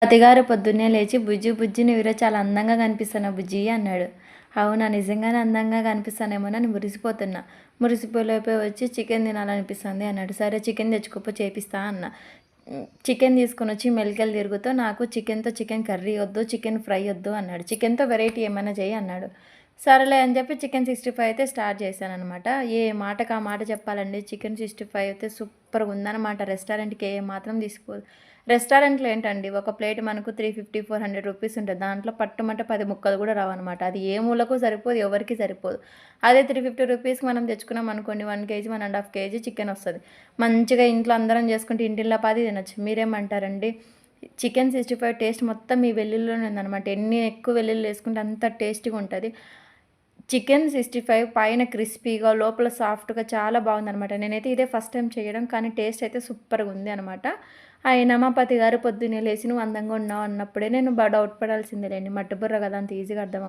అతిగారు పొద్దున్నే లేచి బుజ్జి బుజ్జి నువ్వురా చాలా అందంగా కనిపిస్తున్నావు బుజ్జి అన్నాడు. అవునా నిజంగానే అందంగా కనిపిస్తానేమోనని మురిసిపోతున్నా. మురిసిపోయిపోయి వచ్చి చికెన్ తినాలనిపిస్తుంది అన్నాడు. సరే చికెన్ తెచ్చుకోపో చేపిస్తా అన్న. చికెన్ తీసుకొని వచ్చి మెలికలు తిరుగుతూ నాకు చికెన్తో చికెన్ కర్రీ వద్దు చికెన్ ఫ్రై వద్దు అన్నాడు. చికెన్తో వెరైటీ ఏమైనా చేయి అన్నాడు. సరేలే అని చెప్పి చికెన్ 65 అయితే స్టార్ట్ చేశాను అనమాట. ఏ మాటకు ఆ మాట చెప్పాలండి, చికెన్ 65 అయితే సూపర్గా ఉందన్నమాట. రెస్టారెంట్కి ఏ మాత్రం తీసుకోదు. రెస్టారెంట్లో ఏంటండి ఒక ప్లేట్ మనకు 350 400 రూపీస్ ఉంటుంది. దాంట్లో పట్టుమంటే 10 ముక్కలు కూడా రావన్నమాట. అది ఏ మూలకు సరిపోదు, ఎవరికి సరిపోదు. అదే 350 రూపీస్కి మనం తెచ్చుకున్నాం అనుకోండి 1 కేజీ 1.5 కేజీ చికెన్ వస్తుంది. మంచిగా ఇంట్లో అందరం చేసుకుంటే ఇంటిల్లో 10 తినొచ్చు. మీరేమంటారండి? చికెన్ 65 టేస్ట్ మొత్తం మీ వెల్లుల్లిలోనే ఉందన్నమాట. ఎన్ని ఎక్కువ వెల్లుల్లి వేసుకుంటే అంత టేస్టీగా ఉంటుంది. చికెన్ 65 పైన క్రిస్పీగా లోపల సాఫ్ట్గా చాలా బాగుందనమాట. నేనైతే ఇదే ఫస్ట్ టైం చేయడం, కానీ టేస్ట్ అయితే సూపర్గా ఉంది అనమాట. అయినా మా పతి గారు పొద్దున్నే లేచి నువ్వు అందంగా ఉన్నావు అన్నప్పుడే నేను డౌట్ పడాల్సిందేలేండి. మట్టి బుర్ర కదా అంత ఈజీగా అర్థం